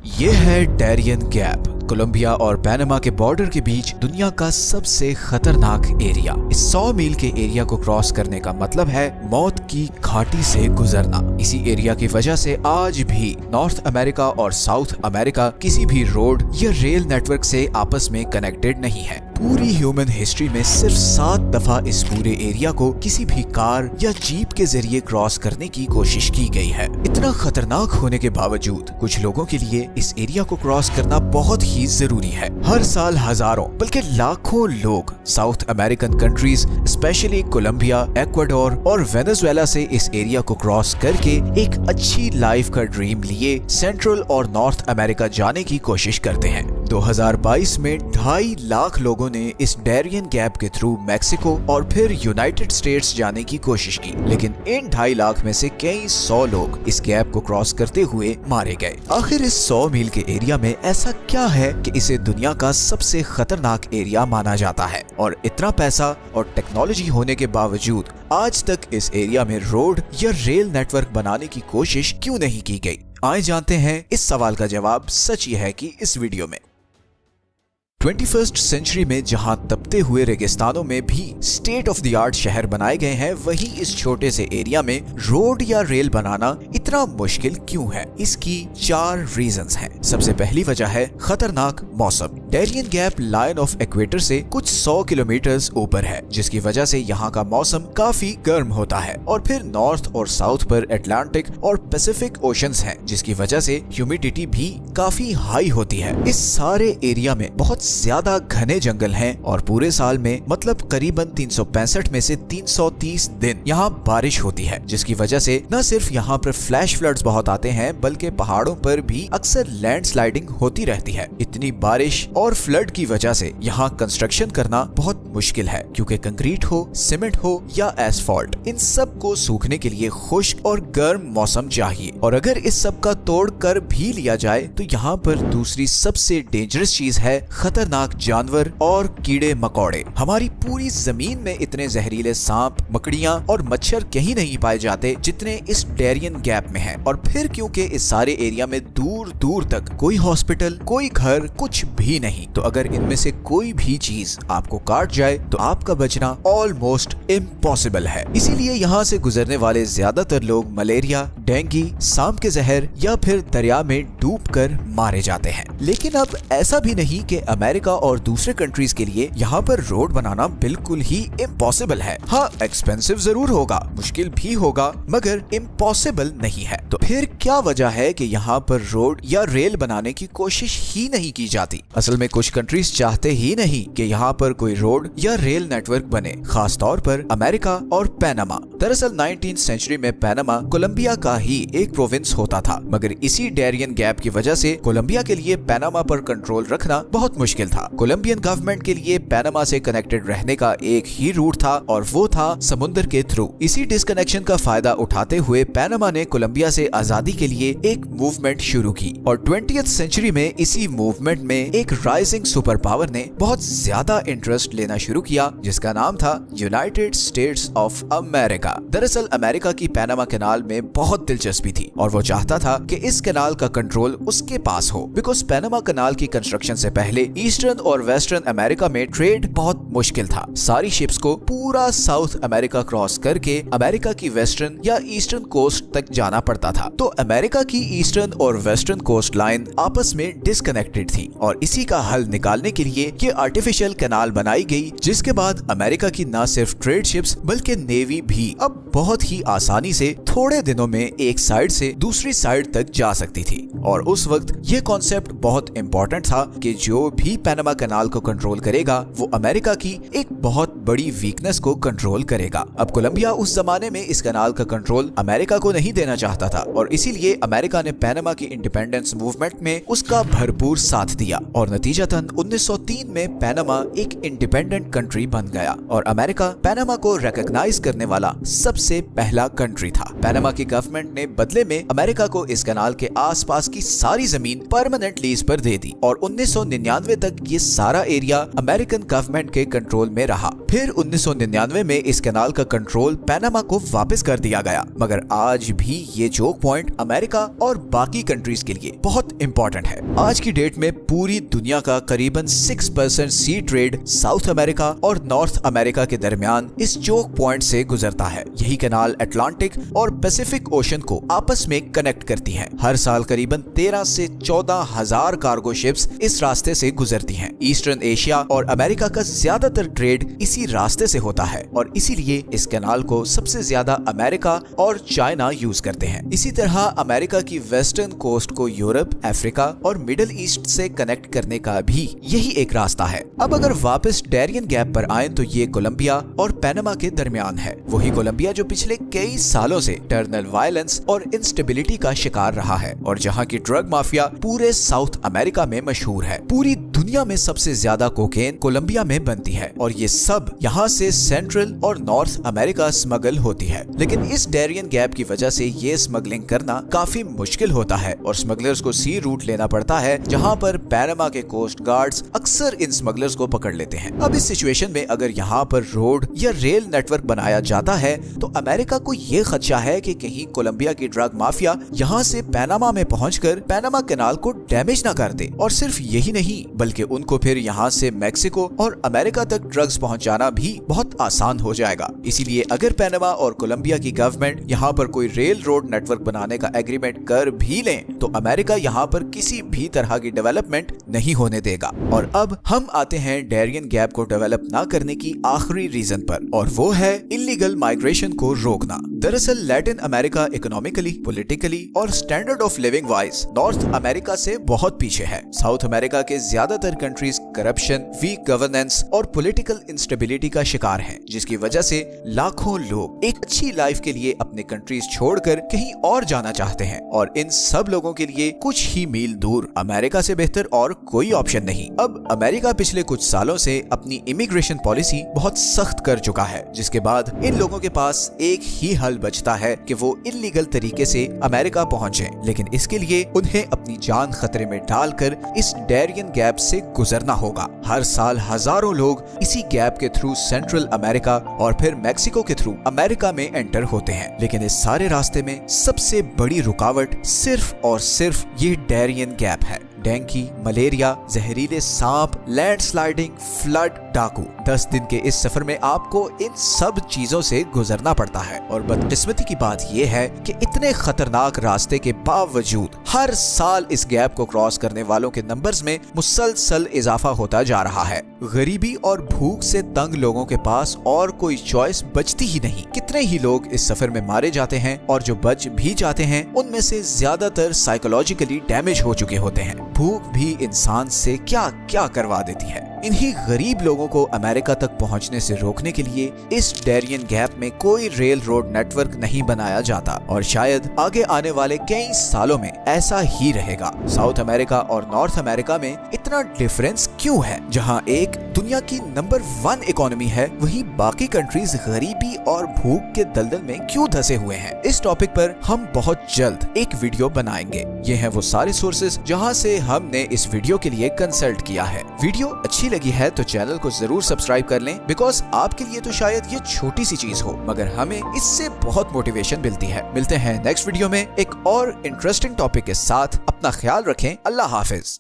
ये है Darien gap, Colombia और पनामा के बॉर्डर के बीच दुनिया का सबसे खतरनाक एरिया। इस 100 मील के एरिया को क्रॉस करने का मतलब है मौत की घाटी से गुजरना। इसी एरिया की वजह से आज भी नॉर्थ अमेरिका और साउथ अमेरिका किसी भी रोड या रेल नेटवर्क से आपस में कनेक्टेड नहीं है। पूरी ह्यूमन हिस्ट्री में सिर्फ 7 दफा इस पूरे एरिया को किसी भी कार या जीप के जरिए क्रॉस करने की कोशिश की गई है। इतना खतरनाक होने के बावजूद कुछ लोगों के लिए इस एरिया को क्रॉस करना बहुत ही जरूरी है। हर साल हजारों बल्कि लाखों लोग South American countries specially Colombia, Ecuador और वेनेजुएला से इस एरिया को क्रॉस करके एक अच्छी लाइफ का ड्रीम लिए सेंट्रल और नॉर्थ अमेरिका जाने की कोशिश करते हैं। 2022 में 2.5 लाख लोगों ने इस डैरियन गैप के थ्रू मैक्सिको और फिर यूनाइटेड स्टेट्स जाने की कोशिश की, लेकिन इन 2.5 लाख में से कई 100 लोग इस गैप को क्रॉस करते हुए मारे गए। आखिर इस 100 मील के एरिया में ऐसा क्या है कि इसे दुनिया का सबसे खतरनाक एरिया माना जाता है? और इतना पैसा और टेक्नोलॉजी होने के बावजूद आज तक इस एरिया में रोड या रेल नेटवर्क बनाने की कोशिश क्यों नहीं की गई? आइए जानते हैं इस सवाल का जवाब। सच ये है कि इस वीडियो में 21st सेंचुरी में जहां तपते हुए रेगिस्तानों में भी स्टेट ऑफ द आर्ट शहर बनाए गए हैं, वहीं इस छोटे से एरिया में रोड या रेल बनाना इतना मुश्किल क्यों है? इसकी 4 रीजंस हैं। सबसे पहली वजह है खतरनाक मौसम। Darien gap line of equator से कुछ 100 किलोमीटर ऊपर है, जिसकी वजह से यहाँ का मौसम काफी गर्म होता है। और फिर नॉर्थ और साउथ पर अटलांटिक और पैसिफिक ओशंस हैं, जिसकी वजह से ह्यूमिडिटी भी काफी हाई होती है। इस सारे एरिया में बहुत ज्यादा घने जंगल हैं और पूरे साल में मतलब करीबन 365 में से 330 दिन यहाँ बारिश होती है, जिसकी वजह से न सिर्फ यहाँ पर फ्लैश फ्लड्स बहुत आते हैं बल्कि पहाड़ों पर भी अक्सर लैंडस्लाइडिंग होती रहती है। इतनी बारिश और फ्लड की वजह से यहाँ कंस्ट्रक्शन करना बहुत मुश्किल है, क्योंकि कंक्रीट हो, सीमेंट हो या एसफॉल्ट, इन सब को सूखने के लिए खुश्क और गर्म मौसम चाहिए। और अगर इस सब का तोड़ कर भी लिया जाए तो यहाँ पर दूसरी सबसे डेंजरस चीज है खतरनाक जानवर और कीड़े मकोड़े। हमारी पूरी जमीन में इतने जहरीले सांप, मकड़ियां और मच्छर कहीं नहीं पाए जाते जितने इस डैरियन गैप में हैं। और फिर क्योंकि इस सारे एरिया में दूर दूर तक कोई हॉस्पिटल, कोई घर, कुछ भी नहीं, तो अगर इनमें से कोई भी चीज आपको काट जाए तो आपका बचना ऑलमोस्ट इम्पॉसिबल है। इसीलिए यहाँ से गुजरने वाले ज्यादातर लोग मलेरिया, डेंगू, सांप के जहर या फिर दरिया में डूबकर मारे जाते हैं। लेकिन अब ऐसा भी नहीं कि अमेरिका और दूसरे कंट्रीज के लिए यहाँ पर रोड बनाना बिल्कुल ही इम्पॉसिबल है। हाँ, एक्सपेंसिव जरूर होगा, मुश्किल भी होगा, मगर इम्पॉसिबल नहीं है। तो फिर क्या वजह है कि यहाँ पर रोड या रेल बनाने की कोशिश ही नहीं की जाती? असल में कुछ कंट्रीज चाहते ही नहीं कि यहाँ पर कोई रोड या रेल नेटवर्क बने, खास तौर पर अमेरिका और पनामा। दरअसल 19th सेंचुरी में पनामा कोलंबिया का ही एक प्रोविंस होता था, मगर इसी डैरियन गैप की वजह से कोलंबिया के लिए पनामा पर कंट्रोल रखना बहुत मुश्किल था। कोलंबियन गवर्नमेंट के लिए पनामा से कनेक्टेड रहने का एक ही रूट था और वो था समुद्र के थ्रू। इसी डिस्कनेक्शन का फायदा उठाते हुए पनामा ने कोलंबिया से आजादी के लिए एक मूवमेंट शुरू की और 20th सेंचुरी में इसी मूवमेंट में एक राइजिंग सुपर पावर ने बहुत ज्यादा इंटरेस्ट लेना शुरू किया, जिसका नाम था यूनाइटेड स्टेट्स ऑफ अमेरिका। दरअसल अमेरिका की पनामा कैनाल में बहुत दिलचस्पी थी और वो चाहता था कि इस कैनाल का कंट्रोल उसके पास हो, बिकॉज पनामा कैनाल की कंस्ट्रक्शन से पहले ईस्टर्न और वेस्टर्न अमेरिका में ट्रेड बहुत मुश्किल था। सारी शिप्स को पूरा साउथ अमेरिका क्रॉस करके अमेरिका की वेस्टर्न या ईस्टर्न कोस्ट तक जाना पड़ता था। तो अमेरिका की ईस्टर्न और वेस्टर्न कोस्ट लाइन आपस में डिस्कनेक्टेड थी और इसी का हल निकालने के लिए ये आर्टिफिशियल कैनाल बनाई गई, जिसके बाद अमेरिका की न सिर्फ ट्रेड शिप्स बल्कि नेवी भी अब बहुत ही आसानी से थोड़े दिनों में एक साइड से दूसरी साइड तक जा सकती थी। और उस वक्त ये कॉन्सेप्ट बहुत इंपॉर्टेंट था कि जो भी पनामा कैनाल को कंट्रोल करेगा वो अमेरिका की एक बहुत बड़ी वीकनेस को कंट्रोल करेगा। अब कोलंबिया उस जमाने में इस कैनाल का कंट्रोल अमेरिका को नहीं देना चाहता था और इसीलिए अमेरिका ने पनामा की इंडिपेंडेंस मूवमेंट में उसका भरपूर साथ दिया और नतीजतन 1903 में पनामा एक इंडिपेंडेंट कंट्री बन गया और अमेरिका पनामा को रिकॉग्नाइज करने वाला सबसे पहला कंट्री था। पनामा की गवर्नमेंट ने बदले में अमेरिका को इस कैनाल के आसपास की सारी जमीन परमानेंट लीज पर दे दी और 1999 तक ये सारा एरिया अमेरिकन गवर्नमेंट के कंट्रोल में रहा। फिर 1999 में इस कैनाल का कंट्रोल पनामा को वापस कर दिया गया, मगर आज भी ये चोक पॉइंट अमेरिका और बाकी कंट्रीज के के लिए बहुत इंपॉर्टेंट है। आज की डेट में पूरी दुनिया का करीबन 6% सी ट्रेड साउथ अमेरिका और नॉर्थ अमेरिका के दरमियान इस चोक पॉइंट से गुजरता है। यही कैनाल अटलांटिक और पैसिफिक ओशन को आपस में कनेक्ट करती है। हर साल करीबन 13 से 14 हजार कार्गो शिप्स इस रास्ते से गुजरती हैं। ईस्टर्न एशिया और अमेरिका का ज्यादातर ट्रेड इसी रास्ते से होता है और इसीलिए इस कैनाल को सबसे ज्यादा अमेरिका और चाइना यूज करते हैं। इसी तरह अमेरिका की वेस्टर्न कोस्ट को यूरोप, अफ्रीका और मिडिल ईस्ट से कनेक्ट करने का भी यही एक रास्ता है। अब अगर वापस डैरियन गैप पर आए तो ये कोलंबिया और पनामा के दरमियान है। वही कोलंबिया जो पिछले कई सालों से इंटरनल वायलेंस और इंस्टेबिलिटी का शिकार रहा है और जहां की ड्रग माफिया पूरे साउथ अमेरिका में मशहूर है। पूरी दुनिया में सबसे ज्यादा कोकेन कोलंबिया में बनती है और ये सब यहाँ से सेंट्रल और नॉर्थ अमेरिका स्मगल होती है। लेकिन इस डैरियन गैप की वजह से ये स्मगलिंग करना काफी मुश्किल होता है और स्मगलर्स को सी रूट लेना पड़ता है, जहाँ पर पनामा के कोस्ट गार्ड्स अक्सर इन स्मगलर्स को पकड़ लेते हैं। अब इस सिचुएशन में अगर यहाँ पर रोड या रेल नेटवर्क बनाया जाता है तो अमेरिका को ये खदशा है कि कहीं कोलंबिया की ड्रग माफिया यहाँ से पनामा में पहुंचकर पनामा कैनाल को डैमेज न कर दे। और सिर्फ यही नहीं बल्कि उनको फिर यहाँ से मैक्सिको और अमेरिका तक ड्रग्स पहुँचाना भी बहुत आसान हो जाएगा। इसीलिए अगर पनामा और कोलंबिया की गवर्नमेंट यहाँ पर कोई रेल रोड नेटवर्क बनाने का एग्रीमेंट कर भी लें तो अमेरिका यहाँ पर किसी भी तरह की डेवलपमेंट नहीं होने देगा। और अब हम आते हैं डैरियन गैप को डेवलप ना करने की आखिरी रीजन पर, और वो है इलीगल माइग्रेशन को रोकना। दरअसल लैटिन अमेरिका इकोनॉमिकली, पॉलिटिकली और standard of living wise north America से बहुत पीछे है। साउथ अमेरिका के ज्यादातर कंट्रीज करप्शन, वीक गवर्नेंस और पॉलिटिकल इंस्टेबिलिटी का शिकार हैं, जिसकी वजह से लाखों लोग एक अच्छी लाइफ के लिए अपने कंट्रीज छोड़कर कहीं और जाना चाहते हैं और इन सब लोगों के लिए कुछ ही मील दूर अमेरिका से बेहतर और कोई ऑप्शन नहीं। अब अमेरिका पिछले कुछ सालों से अपनी इमिग्रेशन पॉलिसी बहुत सख्त कर चुका है, जिसके बाद इन लोगों के पास एक ही हल बचता है कि वो इलीगल तरीके से अमेरिका पहुंचे। लेकिन इसके लिए उन्हें अपनी जान खतरे में डालकर इस डैरियन गैप से गुजरना होगा। हर साल हजारों लोग इसी गैप के थ्रू सेंट्रल अमेरिका और फिर मैक्सिको के थ्रू अमेरिका में एंटर होते हैं। लेकिन इस सारे रास्ते में सबसे बड़ी रुकावट सिर्फ और सिर्फ ये डैरियन गैप है। डेंगू, मलेरिया, जहरीले सांप, लैंडस्लाइडिंग, फ्लड, डाकू। 10 दिन के इस सफर में आपको इन सब चीजों से गुजरना पड़ता है और बदकिस्मती की बात यह है कि इतने खतरनाक रास्ते के बावजूद हर साल इस गैप को क्रॉस करने वालों के नंबर्स में मुसलसल इजाफा होता जा रहा है। गरीबी और भूख से तंग लोगों के पास और कोई चॉइस बचती ही नहीं। कितने ही लोग इस सफर में मारे जाते हैं और जो बच भी जाते हैं उनमें से ज्यादातर साइकोलॉजिकली डैमेज हो चुके होते हैं। भूख भी इंसान से क्या क्या करवा देती है। इन्हीं गरीब लोगों को अमेरिका तक पहुंचने से रोकने के लिए इस डैरियन गैप में कोई रेल रोड नेटवर्क नहीं बनाया जाता और शायद आगे आने वाले कई सालों में ऐसा ही रहेगा। साउथ अमेरिका और नॉर्थ अमेरिका में इतना डिफरेंस क्यों है? जहां एक दुनिया की नंबर 1 इकोनॉमी है, वहीं बाकी कंट्रीज गरीबी और भूख के दलदल में क्यों धंसे हुए हैं? इस टॉपिक पर हम बहुत जल्द एक वीडियो बनाएंगे। ये हैं वो सारे सोर्सेज जहां से हमने इस वीडियो के लिए कंसल्ट किया है। वीडियो अच्छी लगी है तो चैनल को जरूर सब्सक्राइब कर लें, बिकॉज आपके लिए तो शायद ये छोटी सी चीज हो मगर हमें इससे बहुत मोटिवेशन मिलती है। मिलते हैं नेक्स्ट वीडियो में एक और इंटरेस्टिंग टॉपिक के साथ। अपना ख्याल रखें। अल्लाह हाफिज।